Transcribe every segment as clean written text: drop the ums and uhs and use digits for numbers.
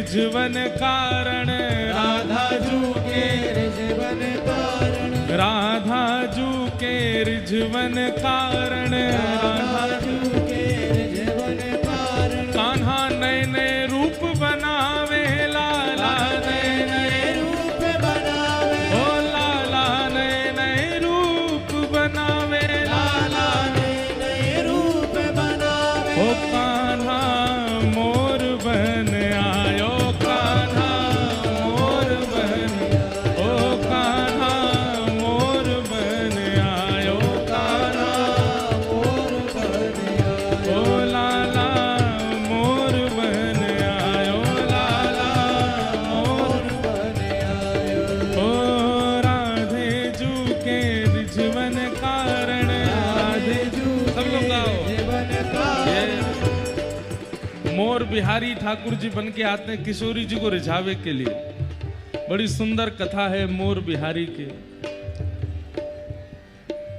रिझवन कारण, राधा जू के रिझवन कारण, राधा जू के रिझवन कारण, राधा जू के रिझवन कारण। कान्हा नए नए रूप बनावे, लाला नए नए रूप बनावे, ओ लाला नए नए रूप बनावे, लाला नए नए रूप बनावे। ओ कान्हा मोर बन आयो, कान्हा मोर बन, ओ कान्हा मोर बन आयो, कान्हा मोर बन आयो, ओ लाला मोर बन आयो, लाला मोर, बन आयो। ओ राधे जू के रिझवन कारण, राधे जू सब लोग गाओ। रिझवन कारण, मोर बिहारी ठाकुर जी बन के आते हैं किशोरी जी को रिझावे के लिए। बड़ी सुंदर कथा है मोर बिहारी की।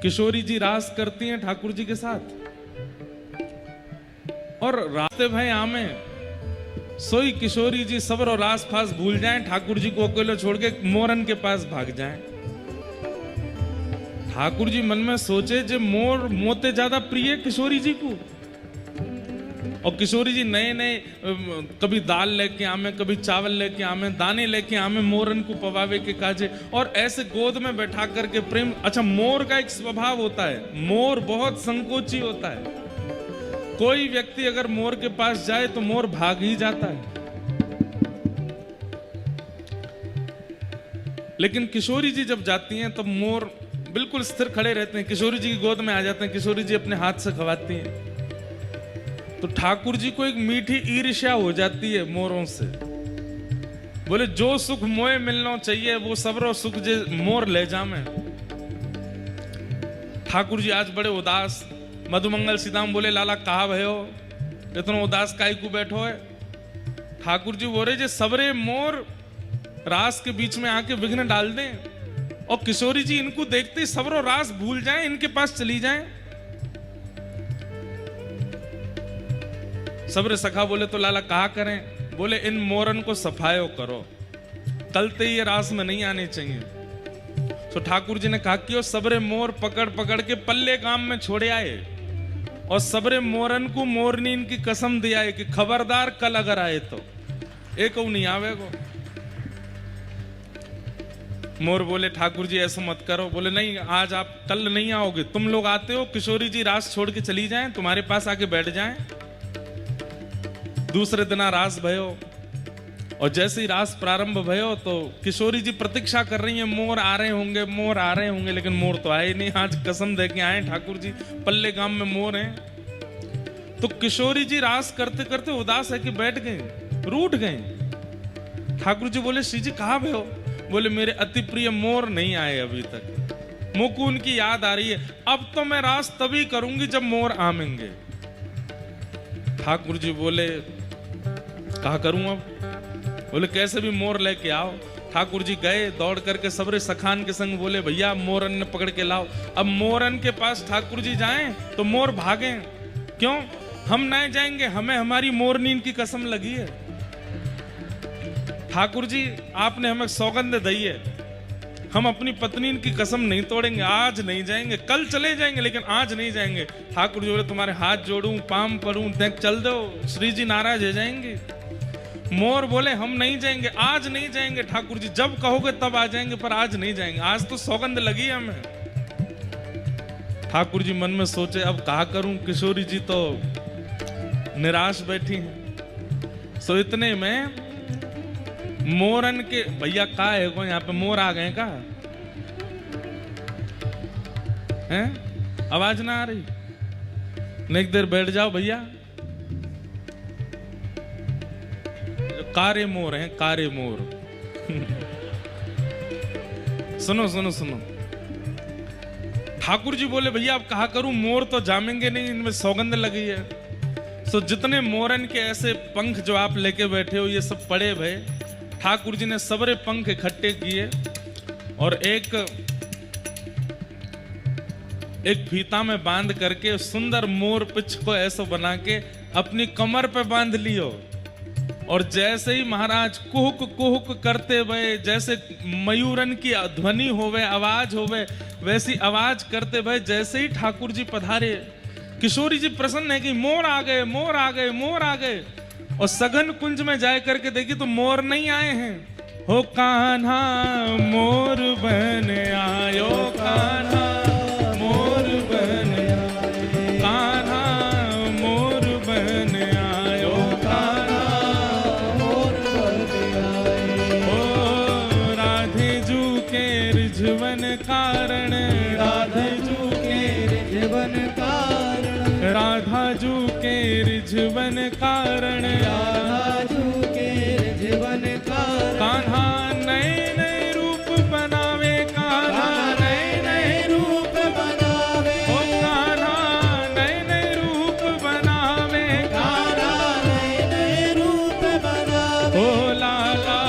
किशोरी जी रास करती हैं ठाकुर जी के साथ, और रास्ते भय आमे सोई किशोरी जी सबर और रास फास भूल जाएं, ठाकुर जी को अकेले छोड़ के मोरन के पास भाग जाएं। ठाकुर जी मन में सोचे जे मोर मोते ज्यादा प्रिय किशोरी जी को, और किशोरी जी नए नए कभी दाल लेके आमे, कभी चावल लेके आमे, दाने लेके आमे मोरन को पवावे के काजे, और ऐसे गोद में बैठा करके प्रेम। अच्छा, मोर का एक स्वभाव होता है, मोर बहुत संकोची होता है। कोई व्यक्ति अगर मोर के पास जाए तो मोर भाग ही जाता है, लेकिन किशोरी जी जब जाती हैं तब मोर बिल्कुल स्थिर खड़े रहते हैं, किशोरी जी की गोद में आ जाते हैं, किशोरी जी अपने हाथ से खवाती हैं। तो ठाकुर जी को एक मीठी ईर्ष्या हो जाती है मोरों से। बोले जो सुख मोए मिलना चाहिए वो सबरो सुख जे मोर ले जामे। ठाकुर जी आज बड़े उदास। मधुमंगल सीताम बोले लाला कहा भयो, इतना उदास काई को बैठो है। ठाकुर जी बोले जे सबरे मोर रास के बीच में आके विघ्न डाल दें, और किशोरी जी इनको देखते ही सबरो रास भूल जाएं, इनके पास चली जाएं। सबरे सखा बोले तो लाला कहा करें। बोले इन मोरन को सफायो करो, कल ते ये रास में नहीं आने चाहिए। तो ठाकुर जी ने कहा कि वो सबरे मोर पकड़ पकड़ के पल्ले गांव में छोड़े आए, और सबरे मोरन को मोरनी इनकी कसम दिया है कि खबरदार कल अगर आए तो एक नहीं आवेगो। मोर बोले ठाकुर जी ऐसा मत करो। बोले नहीं, आज आप कल नहीं आओगे, तुम लोग आते हो, किशोरी जी रास छोड़ के चली जाएं, तुम्हारे पास आके बैठ जाएं। दूसरे दिन रास भयो, और जैसे ही रास प्रारंभ भयो तो किशोरी जी प्रतीक्षा कर रही हैं, मोर आ रहे होंगे, मोर आ रहे होंगे, लेकिन मोर तो आए नहीं। आज कसम दे के आए ठाकुर जी, पल्ले गांव में मोर हैं। तो किशोरी जी रास करते करते उदास है कि बैठ गए, रूठ गए। ठाकुर जी बोले श्री जी कहाँ भयो? बोले मेरे अति प्रिय मोर नहीं आए अभी तक, मुझको उनकी याद आ रही है। अब तो मैं रास तभी करूंगी जब मोर आमेंगे। ठाकुर जी बोले कहा करूं अब? बोले कैसे भी मोर लेके आओ। ठाकुर जी गए दौड़ करके सबरे सखान के संग, बोले भैया मोरन ने पकड़ के लाओ। अब मोरन के पास ठाकुर जी जाएं तो मोर भागें, क्यों? हम नहीं जाएंगे, हमें हमारी मोरनी की कसम लगी है। ठाकुर जी आपने हमें सौगंध दी है, हम अपनी पत्नी की कसम नहीं तोड़ेंगे, आज नहीं जाएंगे, कल चले जाएंगे लेकिन आज नहीं जाएंगे। ठाकुर जी बोले तुम्हारे हाथ जोड़ूं, पाम पड़ूं, देख चल दो, श्री जी नाराज हो जाएंगे। मोर बोले हम नहीं जाएंगे, आज नहीं जाएंगे ठाकुर जी, जब कहोगे तब आ जाएंगे, पर आज नहीं जाएंगे, आज तो सौगंध लगी है हमें। ठाकुर जी मन में सोचे अब कहा करूं, किशोरी जी तो निराश बैठी हैं। सो इतने में मोरन के भैया का है को यहाँ पे मोर आ गए का हैं? आवाज ना आ रही? नहीं देर बैठ जाओ भैया। कारे मोर हैं, कारे मोर। सुनो सुनो सुनो। ठाकुर जी बोले भैया अब कहा करूं, मोर तो जामेंगे नहीं, इनमें सौगंध लगी है। तो जितने मोरन के ऐसे पंख जो आप लेके बैठे हो ये सब पड़े भय। ठाकुर जी ने सबरे पंख इकट्ठे किए और एक फीता में बांध करके सुंदर मोर पिच को ऐसा बना के अपनी कमर पे बांध लियो। और जैसे ही महाराज कुहुक कुहुक करते हुए, जैसे मयूरन की ध्वनि होवे, आवाज होवे, वैसी आवाज करते हुए जैसे ही ठाकुर जी पधारे, किशोरी जी प्रसन्न है कि मोर आ गए, मोर आ गए, मोर आ गए। और सघन कुंज में जाए करके देखी तो मोर नहीं आए हैं। हो कान्हा मोर बन आयो, कान्हा मोर बन आयो, कान्हा मोर बन आयो, कान्हा मोर बन आयो। ओ राधे जू के रिझवन कारण, राधे जू के जीवन कारण, राधा जू के रिझवन कारण, राजू के जीवन कारण, कान्हा नए नए रूप बनावे, कान्हा नए नए रूप बनावे, ओ कान्हा नए नए रूप बनावे, कान्हा नए नए रूप बनावे। ओ लाला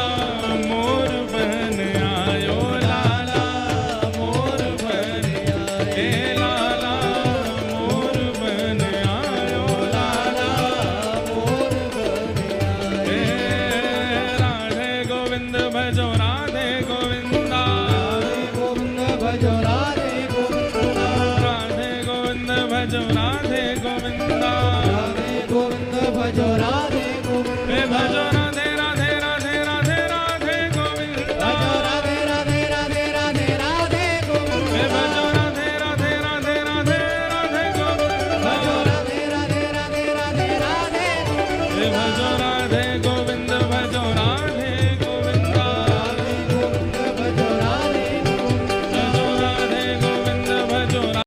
मोर बन आयो, लाला मोर बन आयो, ए लाला मोर बन आयो, लाला मोर बन आयो। ए राधे गोविंद भजो, राधे गोविंदा, गोविंद भजो राधे गोविंदा, राधे गोविंद भजो, राधे गोविंदा।